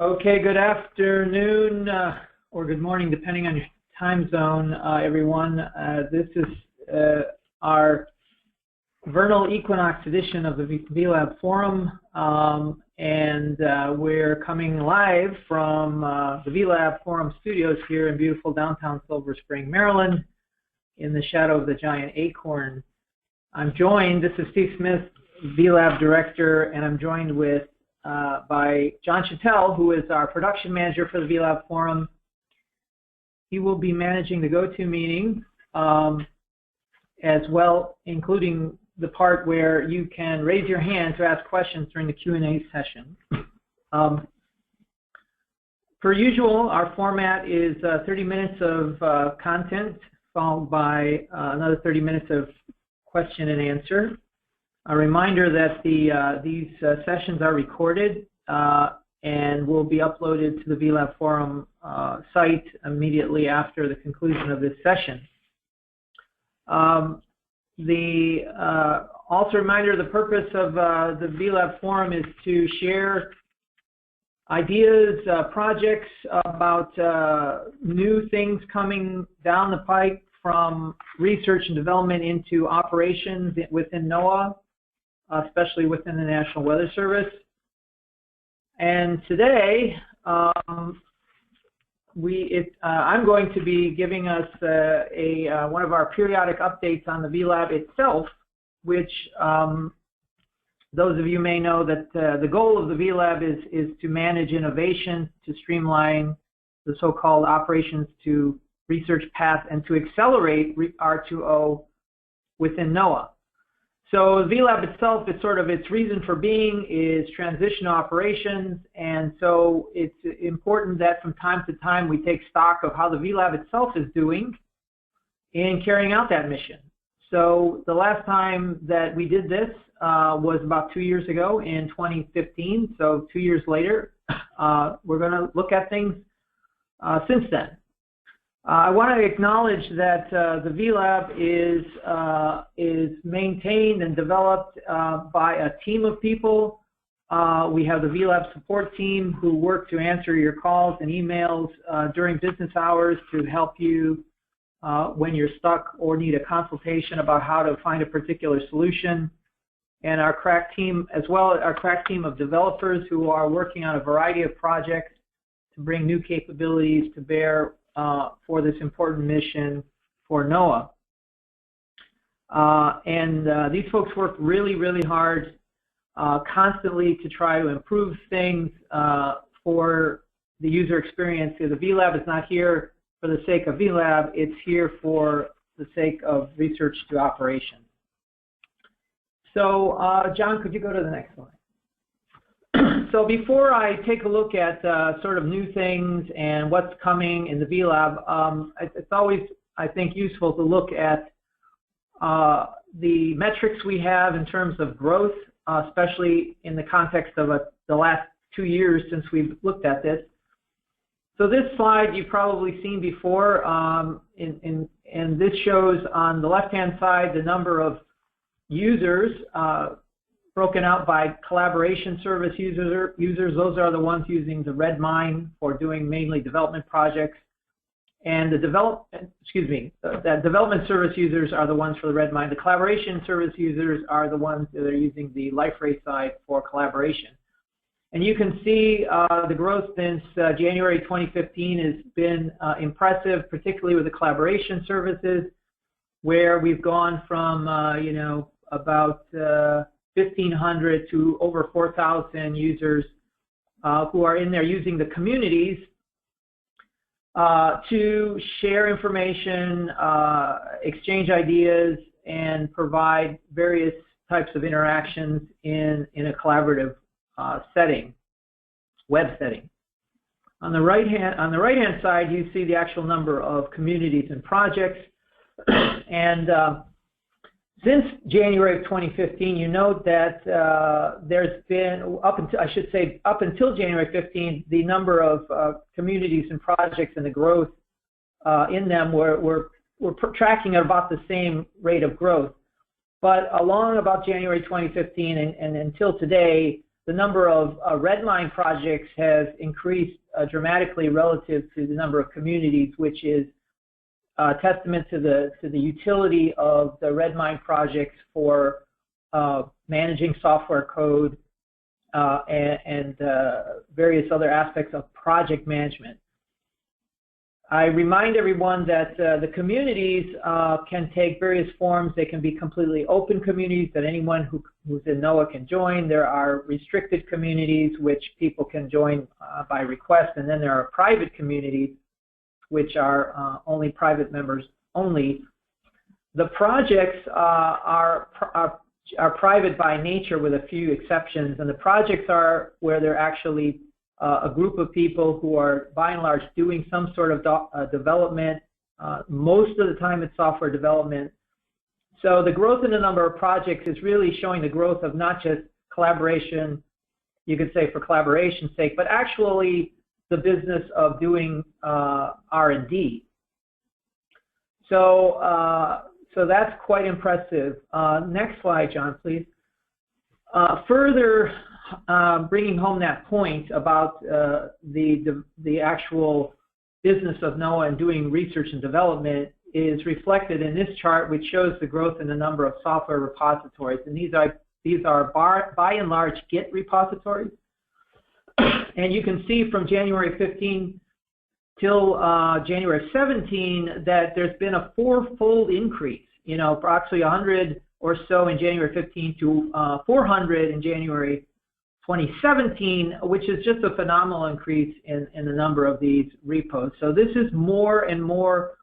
Okay, good afternoon or good morning, depending on your time zone, everyone. This is our vernal equinox edition of the VLab Forum, and we're coming live from the VLab Forum studios here in beautiful downtown Silver Spring, Maryland, in the shadow of the giant acorn. I'm joined, this is SteveSmith, VLab Director, and I'm joined with by John Chattel, who is our production manager for the VLab Forum. He will be managing the GoToMeeting as well, including the part where you can raise your hand to ask questions during the Q&A session. Per usual, our format is 30 minutes of content, followed by another 30 minutes of question and answer. A reminder that these sessions are recorded and will be uploaded to the VLab Forum site immediately after the conclusion of this session. Also a reminder, the purpose of the VLab Forum is to share ideas, projects about new things coming down the pike from research and development into operations within NOAA, especially within the National Weather Service. And today, I'm going to be giving us one of our periodic updates on the VLab itself, which those of you may know that the goal of the VLab is to manage innovation, to streamline the so-called operations to research path, and to accelerate R2O within NOAA. So the VLab itself is sort of its reason for being is transition operations, and so it's important that from time to time we take stock of how the VLab itself is doing in carrying out that mission. So the last time that we did this was about 2 years ago in 2015, so 2 years later. We're going to look at things since then. I want to acknowledge that the VLab is maintained and developed by a team of people. We have the VLab support team who work to answer your calls and emails during business hours to help you when you're stuck or need a consultation about how to find a particular solution. And our crack team, as well as our crack team of developers who are working on a variety of projects to bring new capabilities to bear for this important mission for NOAA. These folks work really, really hard constantly to try to improve things for the user experience. The VLab is not here for the sake of VLab, it's here for the sake of research to operations. So, John, could you go to the next slide? So before I take a look at sort of new things and what's coming in the VLab, it's always, I think, useful to look at the metrics we have in terms of growth, especially in the context of the last 2 years since we've looked at this. So this slide you've probably seen before, and this shows on the left-hand side the number of users broken out by collaboration service users. Those are the ones using the Redmine for doing mainly development projects. And the development service users are the ones for the Redmine. The collaboration service users are the ones that are using the LifeRay side for collaboration. And you can see the growth since January 2015 has been impressive, particularly with the collaboration services, where we've gone from about 1,500 to over 4,000 users who are in there using the communities to share information, exchange ideas, and provide various types of interactions in a collaborative setting, web setting. On the right hand side, you see the actual number of communities and projects, and since January of 2015, you note that there's been, up until January 15, the number of communities and projects and the growth in them were tracking at about the same rate of growth. But along about January 2015 and until today, the number of red mine projects has increased dramatically relative to the number of communities, which is a testament to the utility of the red mine projects for managing software code and various other aspects of project management. I remind everyone that the communities can take various forms. They can be completely open communities that anyone who's in NOAA can join. There are restricted communities which people can join by request, and then there are private communities which are only private members only. The projects are private by nature with a few exceptions, and the projects are where they're actually a group of people who are, by and large, doing some sort of development. Most of the time it's software development. So the growth in the number of projects is really showing the growth of not just collaboration, you could say for collaboration's sake, but actually the business of doing R&D. So that's quite impressive. Next slide, John, please. Further bringing home that point about the actual business of NOAA and doing research and development is reflected in this chart, which shows the growth in the number of software repositories. And these are by and large Git repositories. And you can see from January 15 till January 17 that there's been a four-fold increase. You know, approximately 100 or so in January 15 to 400 in January 2017, which is just a phenomenal increase in the number of these repos. So this is more and more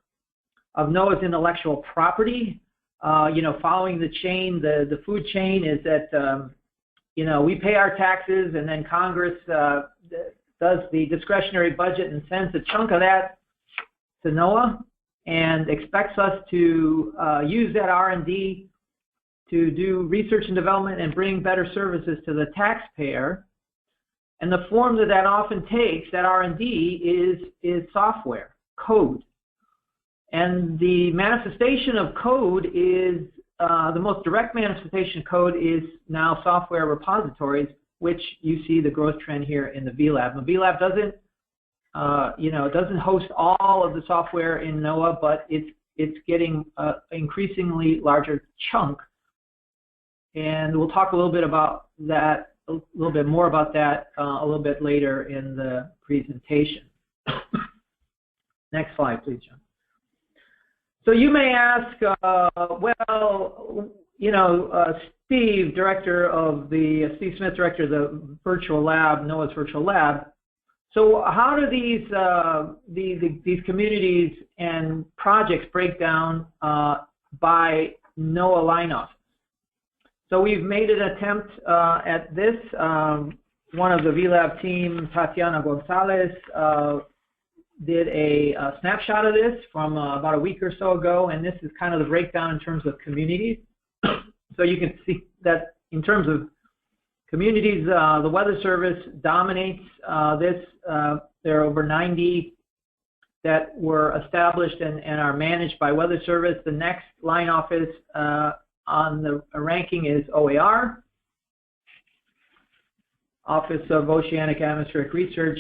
of NOAA's intellectual property. You know, following the chain, the food chain is that, you know, we pay our taxes and then Congress does the discretionary budget and sends a chunk of that to NOAA and expects us to use that R&D to do research and development and bring better services to the taxpayer. And the form that often takes, that R&D, is software, code. And the manifestation of code is, the most direct manifestation of code is now software repositories, which you see the growth trend here in the VLab. The VLab doesn't, you know, it doesn't host all of the software in NOAA, but it's getting an increasingly larger chunk. And we'll talk a little bit about that, a little bit more about that a little bit later in the presentation. Next slide, please, John. So you may ask, well, you know, Steve, director of the, Steve Smith, director of the virtual lab, NOAA's virtual lab. So how do these communities and projects break down by NOAA line office? So we've made an attempt at this. One of the VLab team, Tatiana Gonzalez, did a snapshot of this from about a week or so ago, and this is kind of the breakdown in terms of communities. So you can see that in terms of communities, the Weather Service dominates this. There are over 90 that were established and are managed by Weather Service. The next line office on the ranking is OAR, Office of Oceanic Atmospheric Research.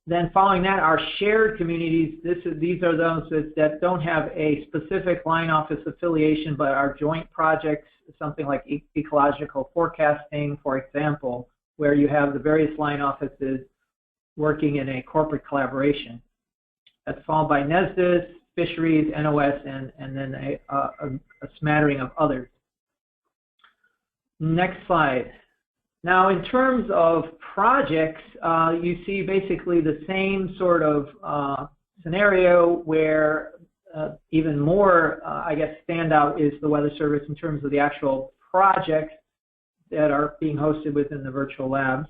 Then following that are shared communities. These are those that don't have a specific line office affiliation but are joint projects, something like ecological forecasting, for example, where you have the various line offices working in a corporate collaboration. That's followed by NESDIS, Fisheries, NOS, and then a smattering of others. Next slide. Now, in terms of projects, you see basically the same sort of scenario where even more, I guess, standout is the Weather Service in terms of the actual projects that are being hosted within the virtual lab.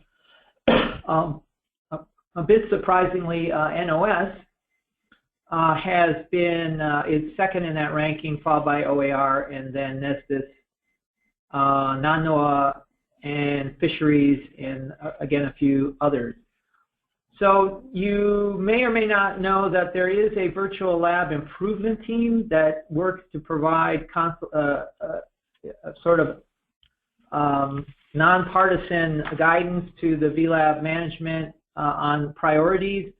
A bit surprisingly, NOS has been is second in that ranking, followed by OAR, and then NESDIS, non-NOAA, and Fisheries, and again a few others. So you may or may not know that there is a virtual lab improvement team that works to provide sort of nonpartisan guidance to the VLab management on priorities.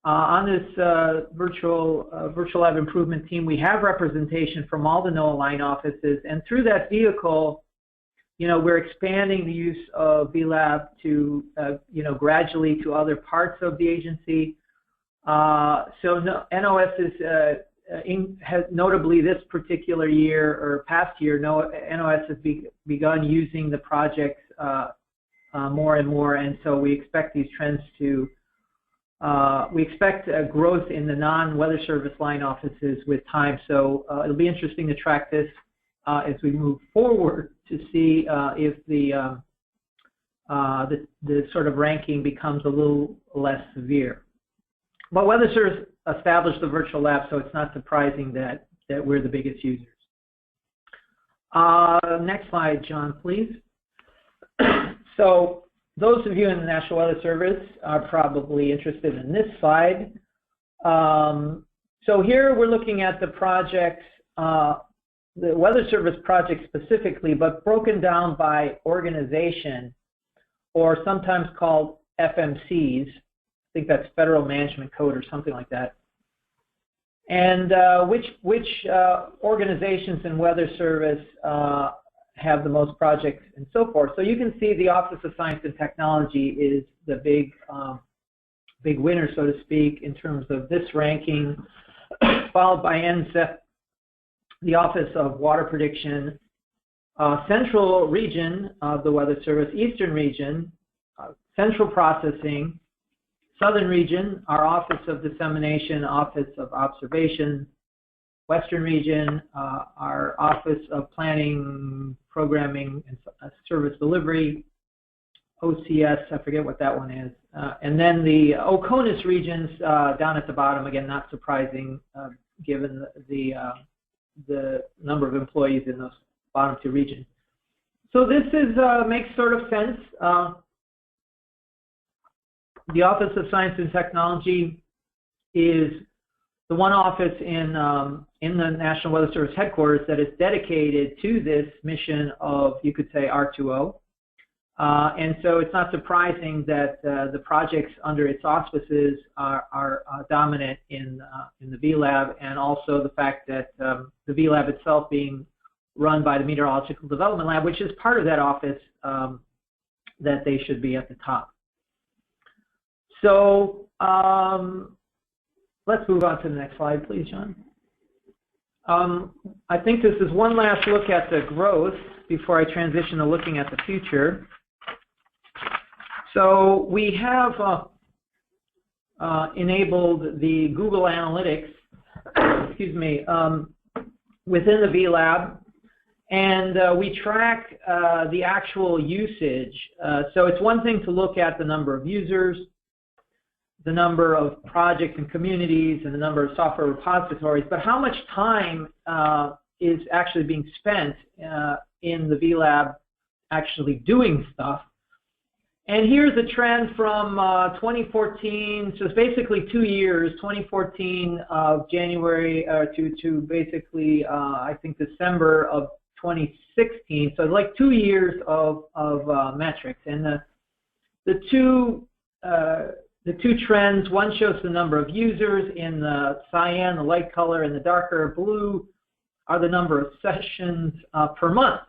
On this virtual lab improvement team, we have representation from all the NOAA line offices, and through that vehicle, we're expanding the use of VLab to, gradually to other parts of the agency. NOS has notably this particular year or past year, NOS has begun using the projects more and more, and so we expect these trends to, we expect a growth in the non-Weather Service line offices with time. So it'll be interesting to track this as we move forward to see if the sort of ranking becomes a little less severe. But Weather Service established the virtual lab, so it's not surprising that we're the biggest users. Next slide, John, please. So those of you in the National Weather Service are probably interested in this slide. So here we're looking at the projects, the Weather Service project specifically, but broken down by organization, or sometimes called FMCs. I think that's Federal Management Code or something like that. And which organizations in Weather Service have the most projects and so forth. So you can see the Office of Science and Technology is the big winner, so to speak, in terms of this ranking, followed by NSEP, the Office of Water Prediction, Central Region of the Weather Service, Eastern Region, Central Processing, Southern Region, our Office of Dissemination, Office of Observation, Western Region, our Office of Planning, Programming, and Service Delivery, OCS, I forget what that one is, and then the OCONUS regions down at the bottom, again, not surprising given the number of employees in those bottom two regions. So this is makes sort of sense. The Office of Science and Technology is the one office in the National Weather Service headquarters that is dedicated to this mission of, you could say, R2O. And so it's not surprising that the projects under its auspices are dominant in the VLab, and also the fact that the VLab itself being run by the Meteorological Development Lab, which is part of that office, that they should be at the top. So let's move on to the next slide, please, John. I think this is one last look at the growth before I transition to looking at the future. So we have enabled the Google Analytics, excuse me, within the VLab, and we track the actual usage. So it's one thing to look at the number of users, the number of projects and communities, and the number of software repositories, but how much time is actually being spent in the VLab actually doing stuff. And here's a trend from 2014, so it's basically 2 years, 2014 of January to basically, I think, December of 2016. So like 2 years of metrics. And the two trends, one shows the number of users in the cyan, the light color, and the darker blue are the number of sessions per month.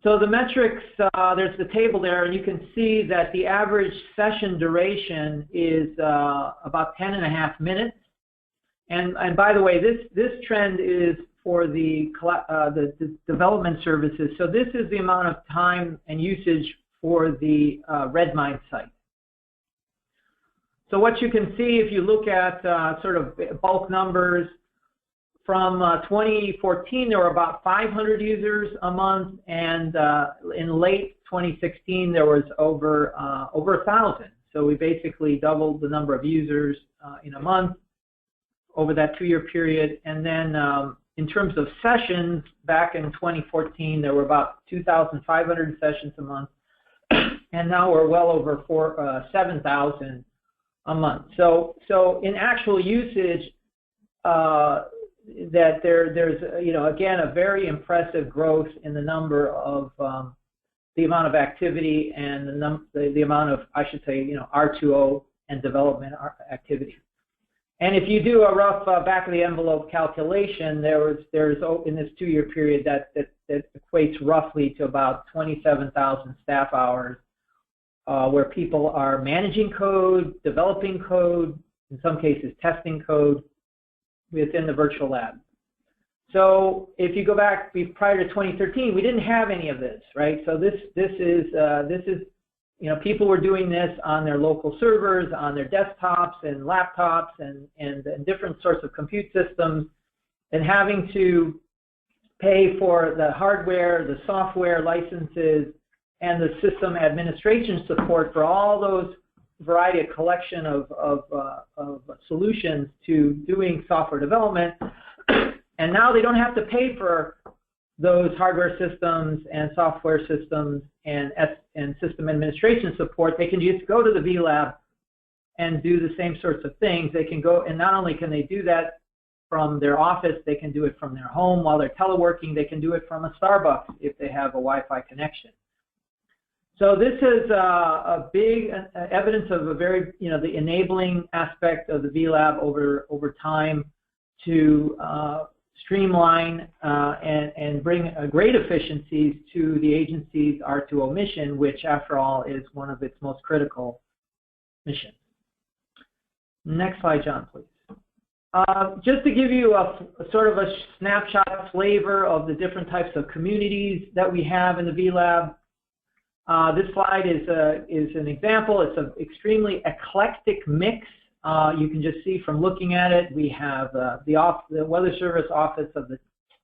So the metrics, there's the table there, and you can see that the average session duration is about 10.5 minutes. And by the way, this trend is for the development services. So this is the amount of time and usage for the Redmine site. So what you can see if you look at sort of bulk numbers, from 2014 there were about 500 users a month, and in late 2016 there was over 1,000. So we basically doubled the number of users in a month over that 2-year period. And then in terms of sessions, back in 2014 there were about 2,500 sessions a month, and now we're well over 7,000 a month. So in actual usage, that there's again a very impressive growth in the number of the amount of activity and the amount of, I should say, R2O and development activity. And if you do a rough back of the envelope calculation, there's in this 2-year period that equates roughly to about 27,000 staff hours where people are managing code, developing code, in some cases testing code within the virtual lab. So if you go back prior to 2013, we didn't have any of this, right? So this is people were doing this on their local servers, on their desktops and laptops and different sorts of compute systems, and having to pay for the hardware, the software licenses, and the system administration support for all those variety of collection of solutions to doing software development. And now they don't have to pay for those hardware systems and software systems and system administration support. They can just go to the VLab and do the same sorts of things. They can go, and not only can they do that from their office, they can do it from their home while they're teleworking. They can do it from a Starbucks if they have a Wi-Fi connection. So this is a big evidence of a very, the enabling aspect of the VLab over time to streamline and bring great efficiencies to the agency's R2O mission, which, after all, is one of its most critical missions. Next slide, John, please. Just to give you a sort of a snapshot flavor of the different types of communities that we have in the VLab. This slide is an example. It's an extremely eclectic mix. You can just see from looking at it, we have the Weather Service Office of the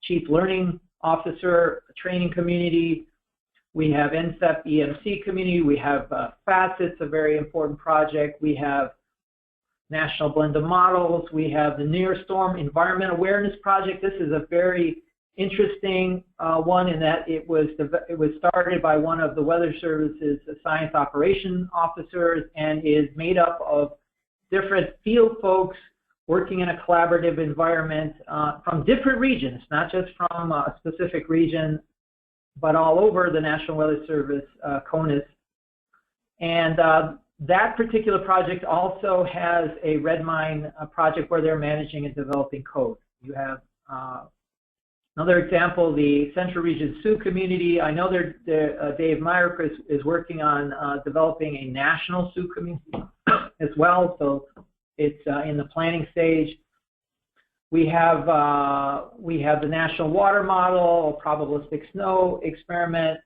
Chief Learning Officer training community. We have NCEP EMC community. We have FACET's, a very important project. We have National Blend of Models. We have the Near Storm Environment Awareness Project. This is a very interesting one in that it was started by one of the Weather Service's science operation officers and is made up of different field folks working in a collaborative environment from different regions, not just from a specific region, but all over the National Weather Service, CONUS. And that particular project also has a Redmine project where they're managing and developing code. You have another example, the Central Region Sioux community. I know Dave Myrick is working on developing a national Sioux community as well, so it's in the planning stage. We have the National Water Model, a probabilistic snow experiment,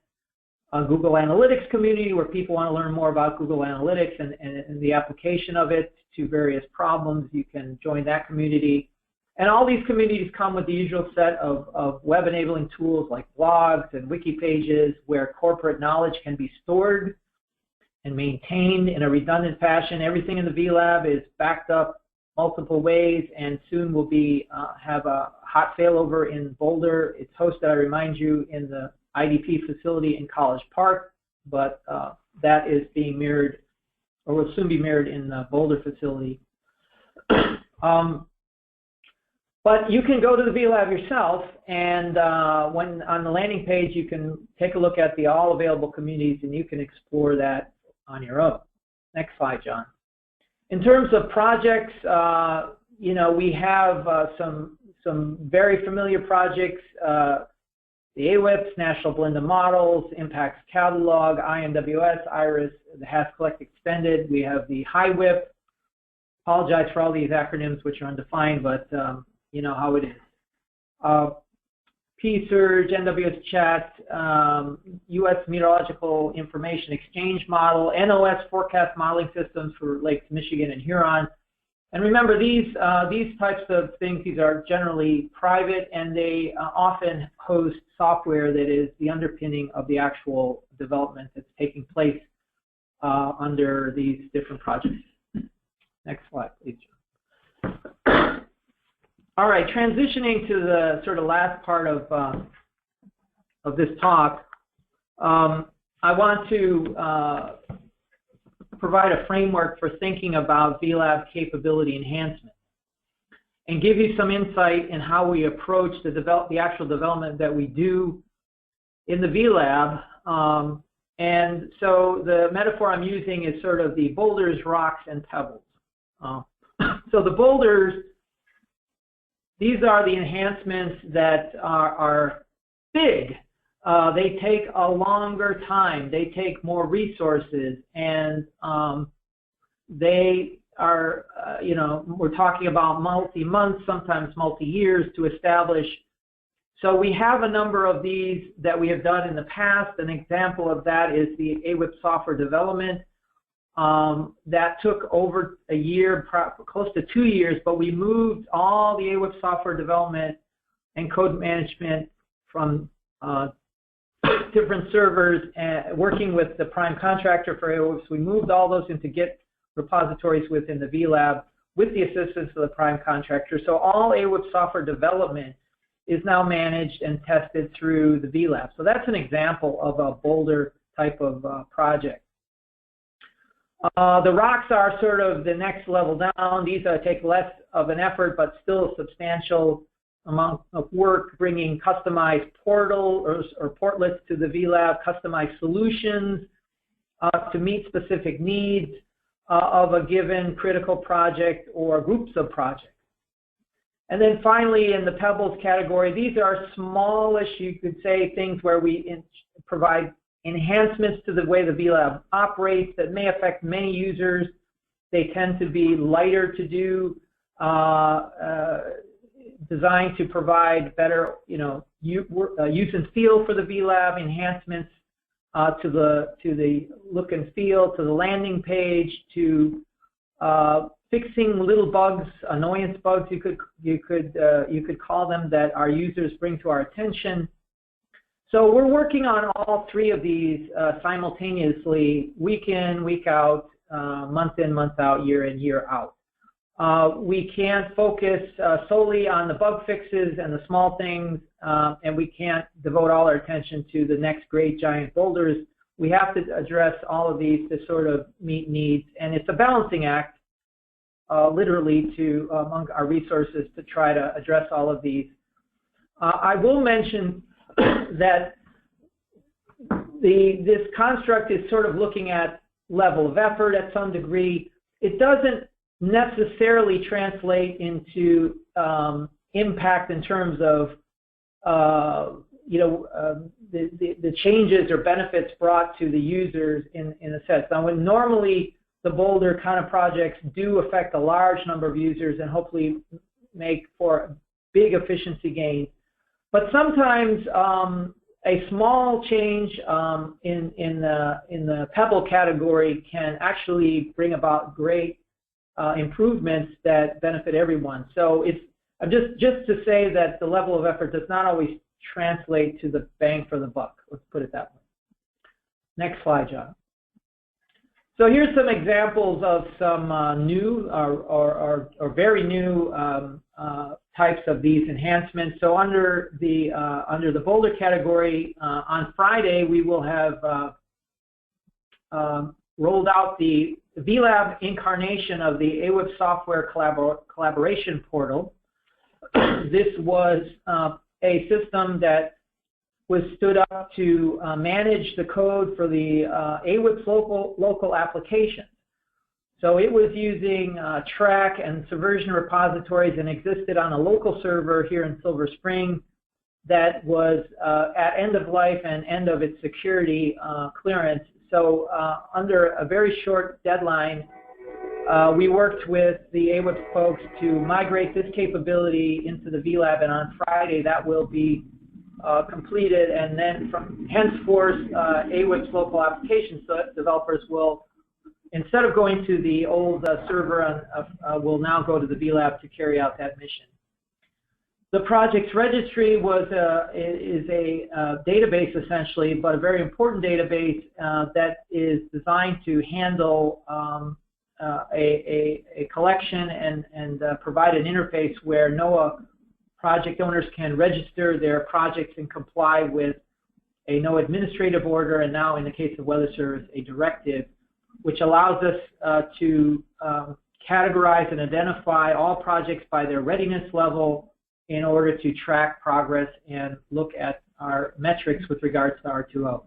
a Google Analytics community where people want to learn more about Google Analytics and the application of it to various problems. You can join that community. And all these communities come with the usual set of web enabling tools like blogs and wiki pages where corporate knowledge can be stored and maintained in a redundant fashion. Everything in the VLab is backed up multiple ways, and soon will be have a hot failover in Boulder. It's hosted, I remind you, in the IDP facility in College Park, but that is being mirrored, or will soon be mirrored in the Boulder facility. But you can go to the VLab yourself, and when on the landing page, you can take a look at the all available communities, and you can explore that on your own. Next slide, John. In terms of projects, we have some very familiar projects. The AWIPS, National Blend of Models, Impacts Catalog, IMWS, IRIS, the HasCollect Extended. We have the HiWIP. Apologize for all these acronyms which are undefined, but you know how it is. PSurge, NWS Chat, U.S. Meteorological Information Exchange Model, NOS Forecast Modeling Systems for Lakes Michigan and Huron. And remember, these types of things, these are generally private, and they often host software that is the underpinning of the actual development that's taking place under these different projects. Next slide, please. All right, transitioning to the sort of last part of this talk, I want to provide a framework for thinking about VLab capability enhancement and give you some insight in how we approach the actual development that we do in the VLab And so the metaphor I'm using is sort of the boulders, rocks, and pebbles. So the boulders, these are the enhancements that are big. They take a longer time. They take more resources, and they are, we're talking about multi-months, sometimes multi-years to establish. So we have a number of these that we have done in the past. An example of that is the AWIP software development. That took over a year, close to 2 years, but we moved all the AWIP software development and code management from different servers, working with the prime contractor for AWIPs. We moved all those into Git repositories within the VLab with the assistance of the prime contractor. So all AWIP software development is now managed and tested through the VLab. So that's an example of a boulder type of project. The rocks are sort of the next level down. These take less of an effort, but still a substantial amount of work, bringing customized portals or portlets to the VLab, customized solutions to meet specific needs of a given critical project or groups of projects. And then finally, in the pebbles category, these are smallish, you could say, things where we provide enhancements to the way the VLab operates that may affect many users. They tend to be lighter to do, designed to provide better, use and feel for the VLab, enhancements to the look and feel, to the landing page, to fixing little bugs, annoyance bugs, you could call them, that our users bring to our attention. So we're working on all three of these simultaneously, week in, week out, month in, month out, year in, year out. We can't focus solely on the bug fixes and the small things, and we can't devote all our attention to the next great giant boulders. We have to address all of these to sort of meet needs, and it's a balancing act, literally, among our resources to try to address all of these. I will mention that this construct is sort of looking at level of effort at some degree. It doesn't necessarily translate into impact in terms of the changes or benefits brought to the users in a sense. Now, when normally the boulder kind of projects do affect a large number of users and hopefully make for big efficiency gains, but sometimes a small change in the pebble category can actually bring about great improvements that benefit everyone. So it's just to say that the level of effort does not always translate to the bang for the buck. Let's put it that way. Next slide, John. So here's some examples of some new or very new types of these enhancements. So under the boulder category, on Friday we will have rolled out the VLab incarnation of the AWIP software collaboration portal. This was a system that was stood up to manage the code for the AWIP's local applications. So it was using track and subversion repositories and existed on a local server here in Silver Spring that was at end of life and end of its security clearance. So under a very short deadline, we worked with the AWIP folks to migrate this capability into the VLab, and on Friday that will be completed, and then from henceforth AWIP's local applications developers will, instead of going to the old server, will now go to the VLab to carry out that mission. The project's registry is a database essentially, but a very important database that is designed to handle a collection and provide an interface where NOAA project owners can register their projects and comply with a NOAA administrative order, and now in the case of Weather Service, a directive, which allows us to categorize and identify all projects by their readiness level in order to track progress and look at our metrics with regards to R2O.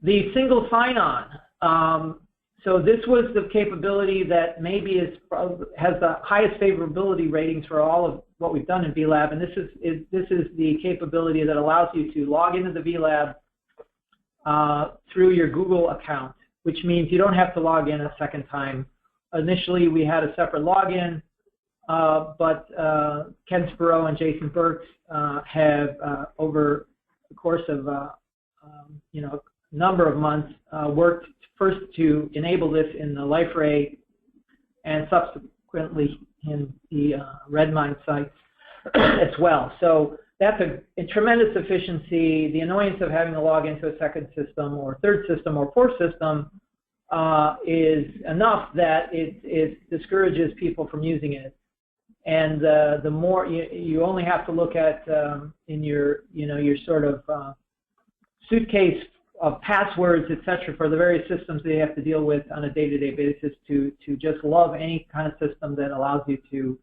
The single sign-on. So this was the capability that maybe has the highest favorability ratings for all of what we've done in VLab, and this is the capability that allows you to log into the VLab through your Google account, which means you don't have to log in a second time. Initially, we had a separate login, but Ken Sparrow and Jason Burks have, over the course of a number of months, worked first to enable this in the LifeRay and subsequently in the Redmine sites as well. So that's a tremendous efficiency. The annoyance of having to log into a second system or third system or fourth system is enough that it discourages people from using it. And the more you only have to look at in your your sort of suitcase of passwords, etc., for the various systems that you have to deal with on a day-to-day basis to just love any kind of system that allows you to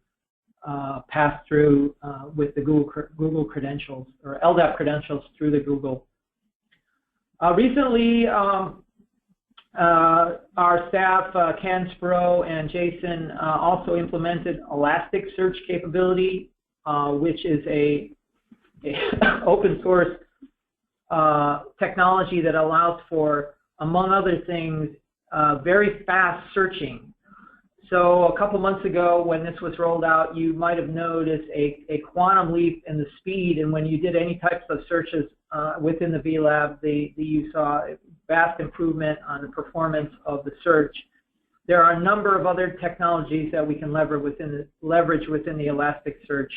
pass through with the Google credentials or LDAP credentials through the Google. Recently, our staff, Ken Sparrow and Jason, also implemented Elasticsearch capability, which is a open source technology that allows for, among other things, very fast searching. So a couple months ago when this was rolled out, you might have noticed a quantum leap in the speed, and when you did any types of searches within the VLab, you saw a vast improvement on the performance of the search. There are a number of other technologies that we can leverage within the Elasticsearch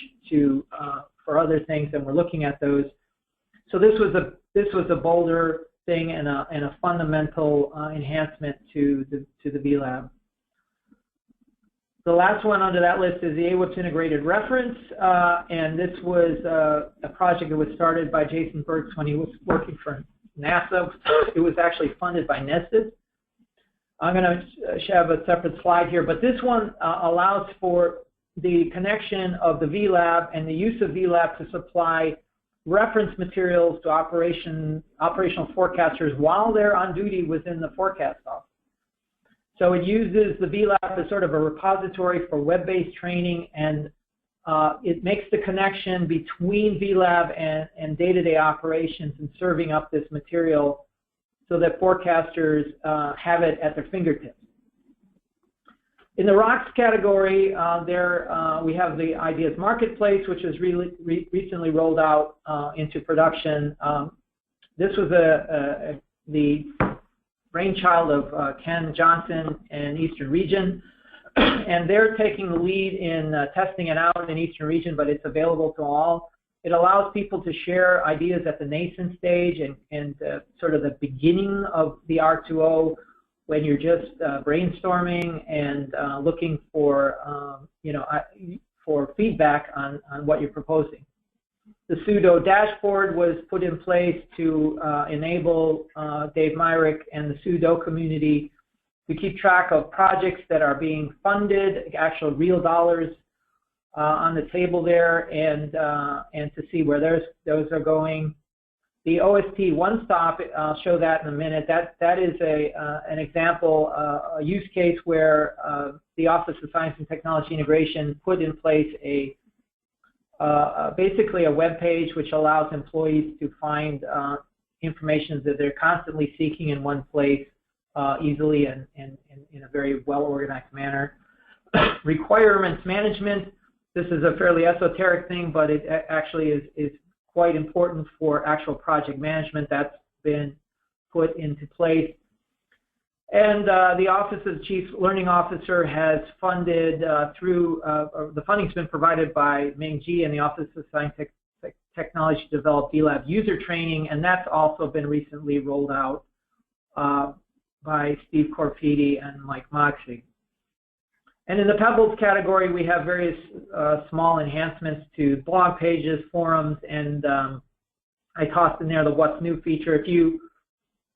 for other things, and we're looking at those. So this was a bolder thing and a fundamental enhancement to the VLab. The last one under that list is the AWIPS integrated reference, and this was a project that was started by Jason Burks when he was working for NASA. It was actually funded by Nested. I'm going to have a separate slide here, but this one allows for the connection of the VLab and the use of VLab to supply reference materials to operational forecasters while they're on duty within the forecast office. So it uses the VLab as sort of a repository for web-based training, and it makes the connection between VLab and day-to-day operations and serving up this material so that forecasters have it at their fingertips. In the rocks category, we have the Ideas Marketplace, which was recently rolled out into production. This was the brainchild of Ken Johnson and Eastern Region, and they're taking the lead in testing it out in Eastern Region, but it's available to all. It allows people to share ideas at the nascent stage and sort of the beginning of the R2O, when you're just brainstorming and looking for for feedback on what you're proposing. The pseudo dashboard was put in place to enable Dave Myrick and the pseudo community to keep track of projects that are being funded, actual real dollars on the table there, and to see where those are going. The OST one-stop, I'll show that in a minute. That is an example, a use case where the Office of Science and Technology Integration put in place basically a web page which allows employees to find information that they're constantly seeking in one place easily and in a very well-organized manner. Requirements management. This is a fairly esoteric thing, but it actually is quite important for actual project management. That's been put into place. And the Office of the Chief Learning Officer has funded the funding's been provided by Ming Ji and the Office of Science and Technology to develop VLab user training, and that's also been recently rolled out by Steve Corfiti and Mike Moxie. And in the Pebbles category, we have various small enhancements to blog pages, forums, and I tossed in there the What's New feature.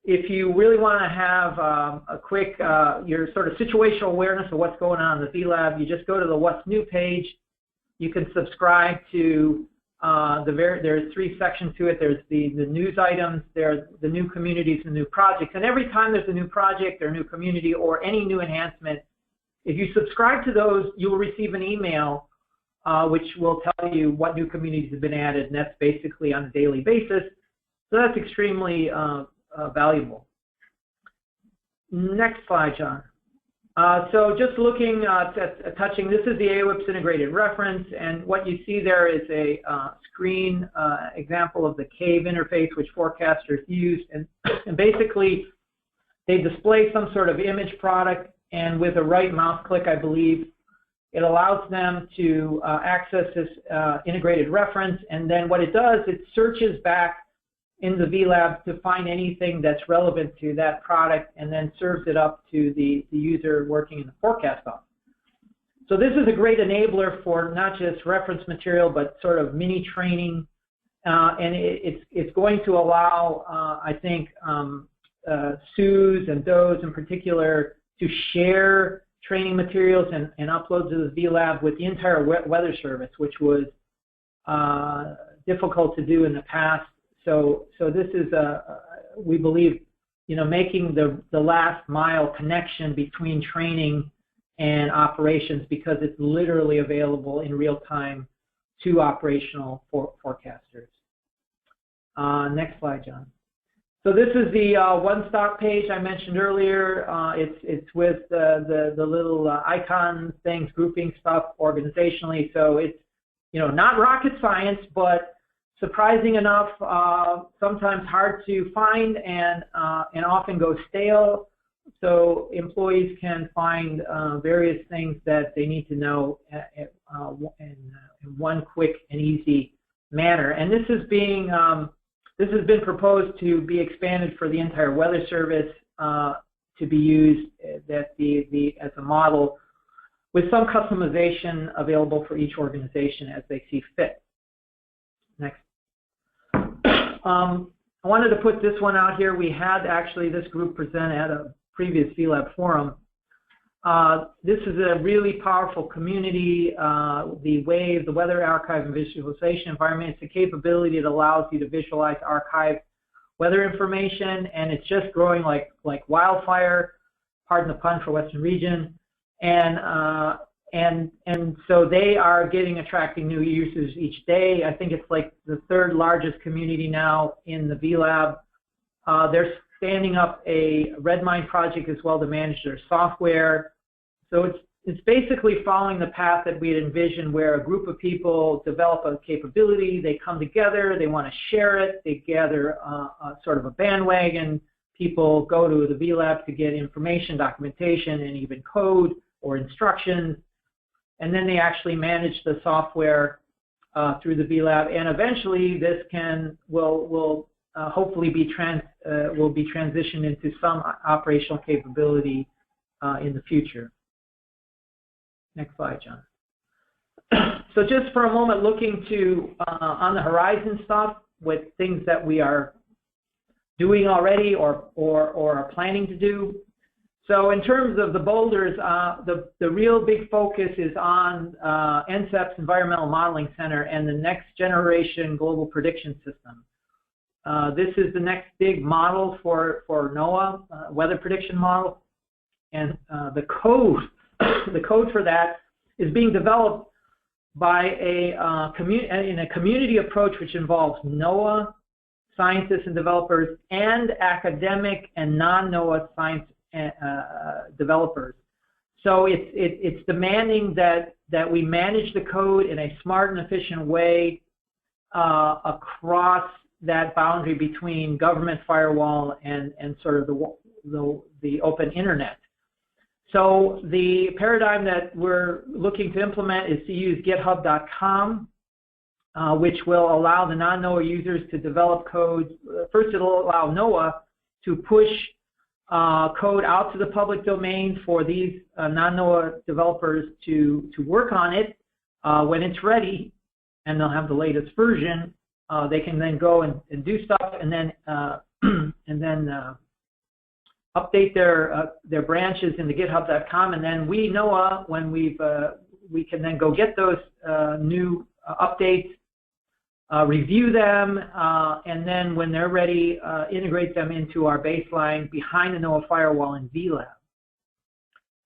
If you really want to have a quick, your sort of situational awareness of what's going on in the VLab, you just go to the What's New page. You can subscribe to There's 3 sections to it. There's the news items, there's the new communities and new projects. And every time there's a new project or new community or any new enhancement, if you subscribe to those, you'll receive an email which will tell you what new communities have been added, and that's basically on a daily basis. So that's extremely valuable. Next slide, John. So just looking at touching, this is the AWIPS integrated reference, and what you see there is a screen example of the CAVE interface which forecasters use, and basically they display some sort of image product, and with a right mouse click, I believe, it allows them to access this integrated reference, and then what it does, it searches back in the VLab to find anything that's relevant to that product and then serves it up to the user working in the forecast office. So this is a great enabler for not just reference material but sort of mini training, and it's going to allow, I think, SUs and DOs in particular to share training materials and upload to the VLab with the entire weather service, which was difficult to do in the past. So this is, we believe, making the last mile connection between training and operations, because it's literally available in real time to operational forecasters. Next slide, John. So this is the one-stop page I mentioned earlier. It's with the little icon things, grouping stuff organizationally. So it's not rocket science, but surprising enough, sometimes hard to find and often go stale. So employees can find various things that they need to know in one quick and easy manner. And this is this has been proposed to be expanded for the entire weather service, to be used as a model, with some customization available for each organization as they see fit. Next. I wanted to put this one out here. We had actually this group present at a previous VLab forum. This is a really powerful community, the WAVE, the Weather Archive and Visualization Environment. It's a capability that allows you to visualize, archive weather information, and it's just growing like wildfire, pardon the pun for Western region. And so they are attracting new users each day. I think it's like the 3rd largest community now in the VLab. They're standing up a Redmine project as well to manage their software. So it's basically following the path that we had envisioned, where a group of people develop a capability, they come together, they want to share it, they gather a sort of a bandwagon. People go to the VLab to get information, documentation, and even code or instructions. And then they actually manage the software through the VLab, and eventually this will hopefully be transitioned into some operational capability in the future. Next slide, John. So just for a moment, looking to on the horizon stuff with things that we are doing already or are planning to do. So in terms of the boulders, the real big focus is on NCEP's Environmental Modeling Center and the next generation global prediction system. This is the next big model for NOAA, weather prediction model, and the code for that is being developed by in a community approach which involves NOAA scientists and developers and academic and non-NOAA science developers. So it's demanding that we manage the code in a smart and efficient way across that boundary between government firewall and sort of the open internet. So the paradigm that we're looking to implement is to use GitHub.com, which will allow the non-NOAA users to develop code. First, it'll allow NOAA to push code out to the public domain for these non-NOAA developers to work on it. When it's ready and they'll have the latest version, they can then go and do stuff and then update their branches in the GitHub.com, and then we NOAA, when we can then go get those new updates, review them, and then when they're ready, integrate them into our baseline behind the NOAA firewall in VLab.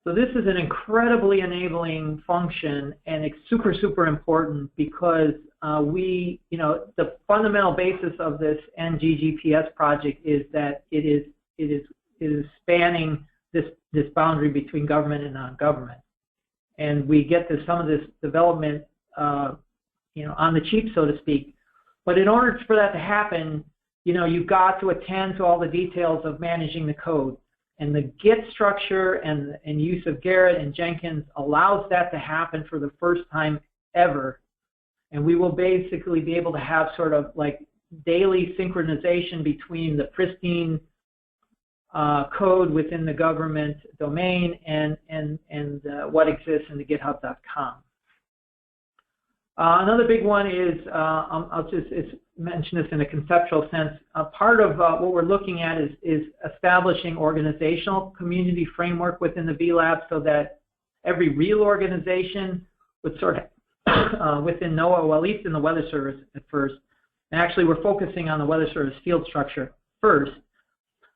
So this is an incredibly enabling function, and it's super, super important because the fundamental basis of this NGGPS project is that it is spanning this boundary between government and non-government, and we get to some of this development, on the cheap, so to speak. But in order for that to happen, you've got to attend to all the details of managing the code. And the Git structure and use of Garrett and Jenkins allows that to happen for the first time ever. And we will basically be able to have sort of like daily synchronization between the pristine code within the government domain and what exists in the github.com. Another big one is, I'll just mention this in a conceptual sense, part of what we're looking at is establishing organizational community framework within the VLab so that every real organization would sort of, within NOAA, well, at least in the Weather Service at first, and actually we're focusing on the Weather Service field structure first,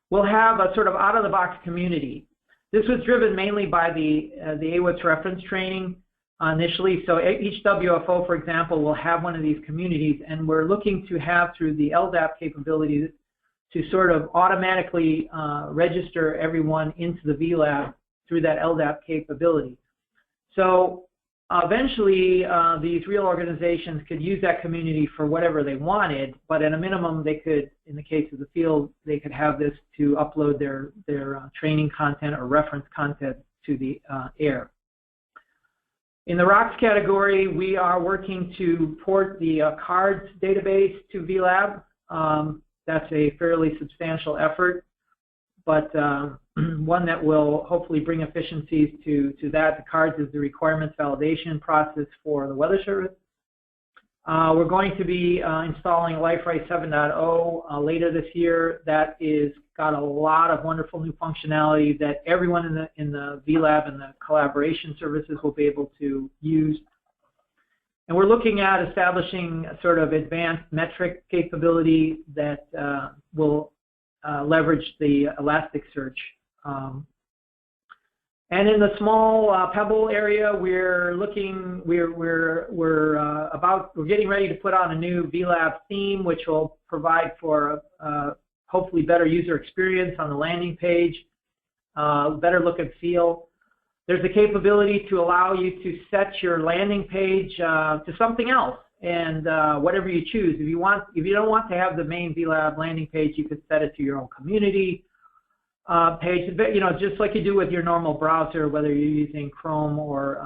we'll have a sort of out-of-the-box community. This was driven mainly by the AWIPS reference training initially. So each WFO, for example, will have one of these communities, and we're looking to have, through the LDAP capabilities, to sort of automatically register everyone into the VLab through that LDAP capability. So eventually, these real organizations could use that community for whatever they wanted, but at a minimum, they could, in the case of the field, they could have this to upload their training content or reference content to the air. In the rocks category, we are working to port the cards database to VLab. That's a fairly substantial effort, but one that will hopefully bring efficiencies to that. The cards is the requirements validation process for the Weather Service. We're going to be installing LifeRay 7.0 later this year. That is got a lot of wonderful new functionality that everyone in the VLab and the collaboration services will be able to use. And we're looking at establishing a sort of advanced metric capability that will leverage the Elasticsearch. And in the small Pebble area, we're getting ready to put on a new VLab theme, which will provide for hopefully better user experience on the landing page, better look and feel. There's a capability to allow you to set your landing page to something else, and whatever you choose. If you don't want to have the main VLab landing page, you could set it to your own community page. Just like you do with your normal browser, whether you're using Chrome or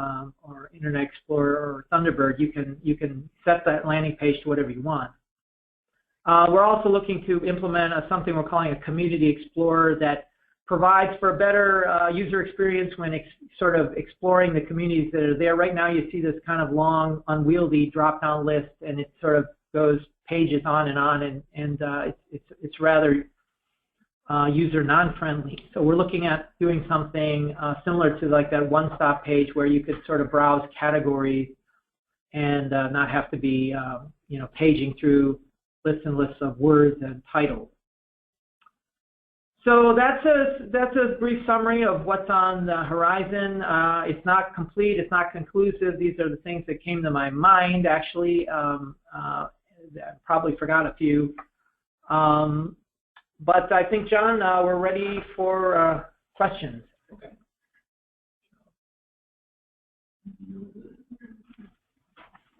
Internet Explorer or Thunderbird, you can set that landing page to whatever you want. We're also looking to implement something we're calling a Community Explorer that provides for a better user experience when sort of exploring the communities that are there. Right now you see this kind of long, unwieldy drop-down list, and it sort of goes pages on, and it's rather user non-friendly. So we're looking at doing something similar to like that one-stop page where you could sort of browse categories and not have to be paging through lists and lists of words and titles. So that's a brief summary of what's on the horizon. It's not complete, it's not conclusive. These are the things that came to my mind, actually. I probably forgot a few. But I think, John, we're ready for questions. Okay.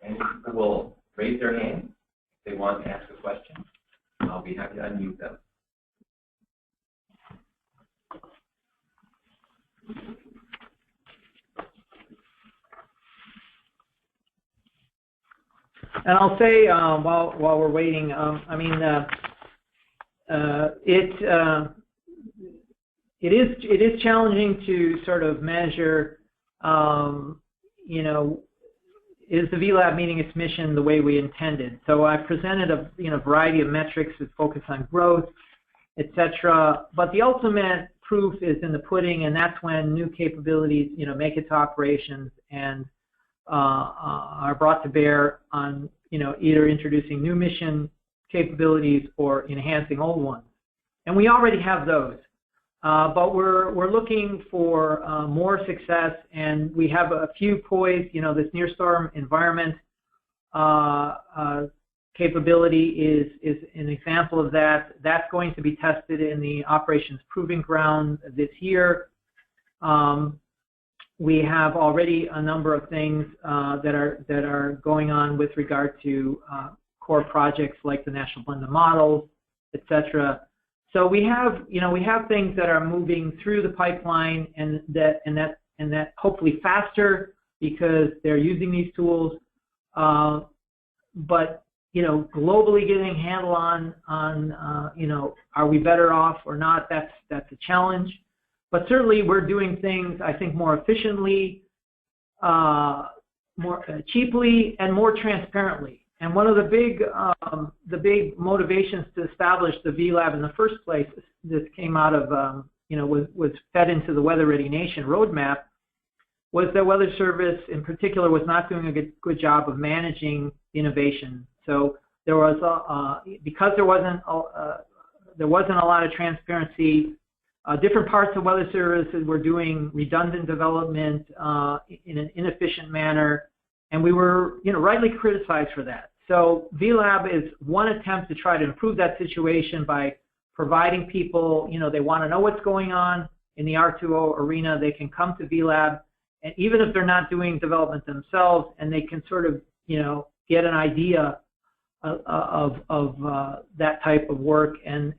And people will raise their hand if they want to ask a question. I'll be happy to unmute them. And I'll say while we're waiting, it is challenging to sort of measure, is the VLab meeting its mission the way we intended? So I presented a variety of metrics that focus on growth, etc. But the ultimate proof is in the pudding, and that's when new capabilities, make it to operations and are brought to bear on either introducing new mission capabilities or enhancing old ones. And we already have those. But we're looking for more success, and we have a few poised. This near storm environment capability is an example of that. That's going to be tested in the operations proving ground this year. We have already a number of things that are going on with regard to core projects like the National Blended Models, etc. So we have things that are moving through the pipeline, and that hopefully faster because they're using these tools. But globally getting a handle on are we better off or not? That's a challenge. But certainly we're doing things, I think, more efficiently, more cheaply, and more transparently. And one of the big motivations to establish the VLab in the first place, this came out of was fed into the Weather Ready Nation roadmap, was that Weather Service in particular was not doing a good job of managing innovation. So there was because there wasn't a lot of transparency. Different parts of Weather Services were doing redundant development in an inefficient manner, and we were rightly criticized for that. So VLab is one attempt to try to improve that situation by providing people, they want to know what's going on in the R2O arena. They can come to VLab, and even if they're not doing development themselves, and they can sort of get an idea of that type of work and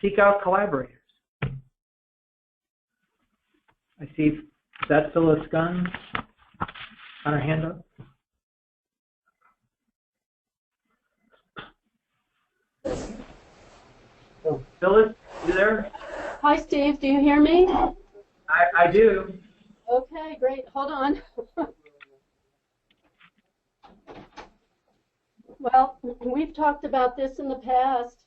seek out collaborators. I see that's Phyllis Gunn on her hand up. Oh, Phyllis, you there? Hi, Steve. Do you hear me? I do. Okay, great. Hold on. Well, we've talked about this in the past.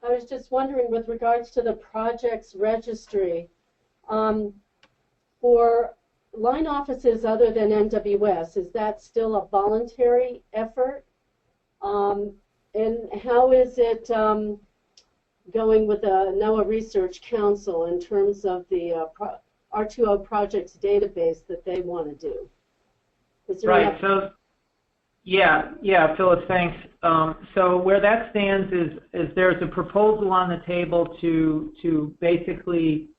I was just wondering with regards to the projects registry. For line offices other than NWS, is that still a voluntary effort? And how is it going with the NOAA Research Council in terms of the R2O projects database that they want to do? Right. So, yeah, Phyllis, thanks. So where that stands is there's a proposal on the table to basically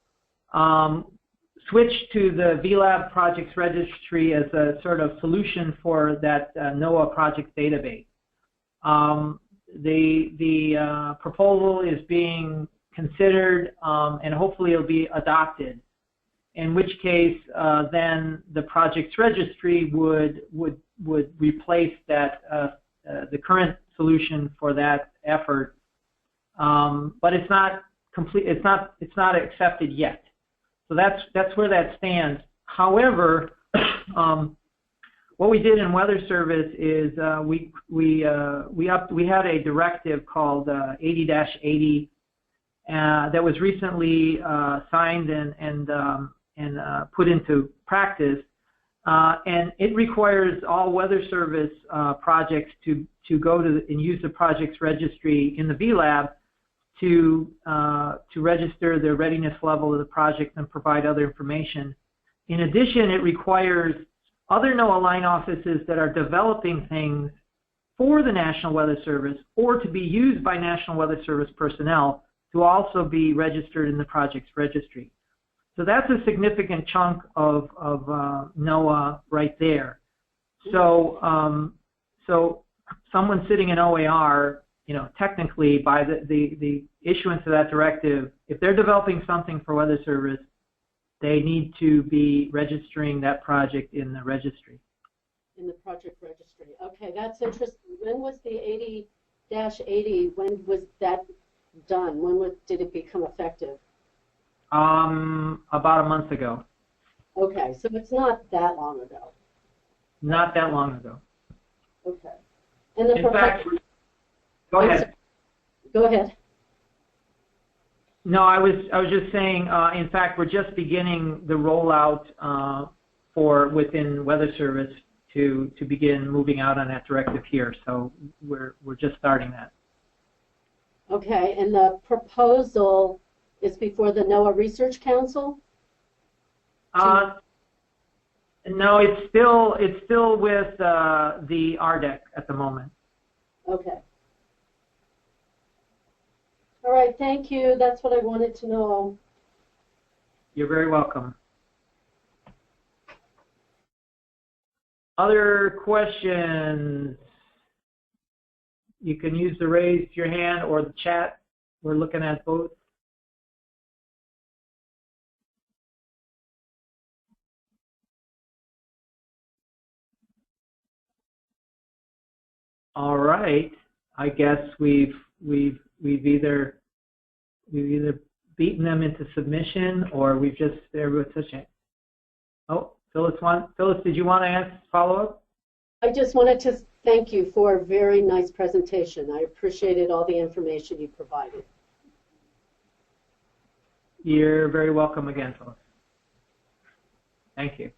switch to the VLab projects registry as a sort of solution for that NOAA project database. The proposal is being considered, and hopefully it'll be adopted. In which case, then the projects registry would replace that the current solution for that effort, but it's not complete. It's not accepted yet. So that's where that stands. However, what we did in Weather Service is we had a directive called 80-80 that was recently signed and put into practice, and it requires all Weather Service projects to go to and use the projects registry in the VLab to register the readiness level of the project and provide other information. In addition, it requires other NOAA line offices that are developing things for the National Weather Service or to be used by National Weather Service personnel to also be registered in the projects registry. So that's a significant chunk of NOAA right there. So so someone sitting in OAR, technically by the issuance of that directive, if they're developing something for Weather Service, they need to be registering that project in the registry. In the project registry. Okay, that's interesting. When was the 80-80? When was that done? When did it become effective? About a month ago. Okay, so it's not that long ago. Not that long ago. Okay. And in fact, go ahead. Go ahead. No, I was just saying. In fact, we're just beginning the rollout within Weather Service to begin moving out on that directive here. So we're just starting that. Okay, and the proposal is before the NOAA Research Council? No, it's still with the RDEC at the moment. Okay. All right, thank you. That's what I wanted to know. You're very welcome. Other questions? You can use the raise your hand or the chat. We're looking at both. All right. I guess we've either beaten them into submission, or we've just Oh, Phyllis, did you want to follow up? I just wanted to thank you for a very nice presentation. I appreciated all the information you provided. You're very welcome again, Phyllis. Thank you.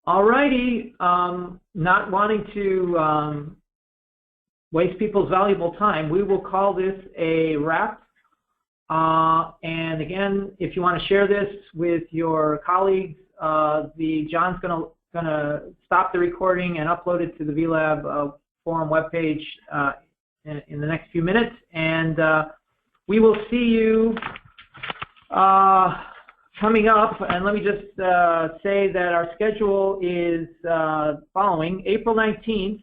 All righty. Not wanting to waste people's valuable time, we will call this a wrap. And again, if you want to share this with your colleagues, John's gonna stop the recording and upload it to the VLab forum webpage in the next few minutes, and we will see you coming up. And let me just say that our schedule is following. April 19th,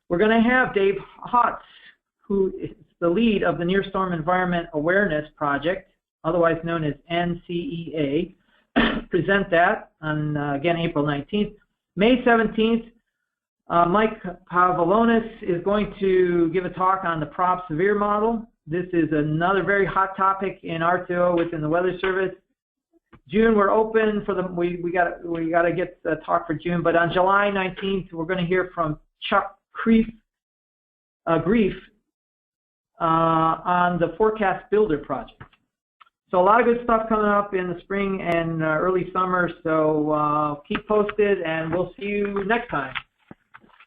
we're going to have Dave Hotz, who is the lead of the Near Storm Environment Awareness Project, otherwise known as NCEA, present that on, again, April 19th. May 17th, Mike Pavlonis is going to give a talk on the Prop Severe model. This is another very hot topic in R2O within the Weather Service. June, we're open for the, we got to get the talk for June, but on July 19th, we're going to hear from Chuck Grief on the Forecast Builder project. So a lot of good stuff coming up in the spring and early summer, so keep posted, and we'll see you next time.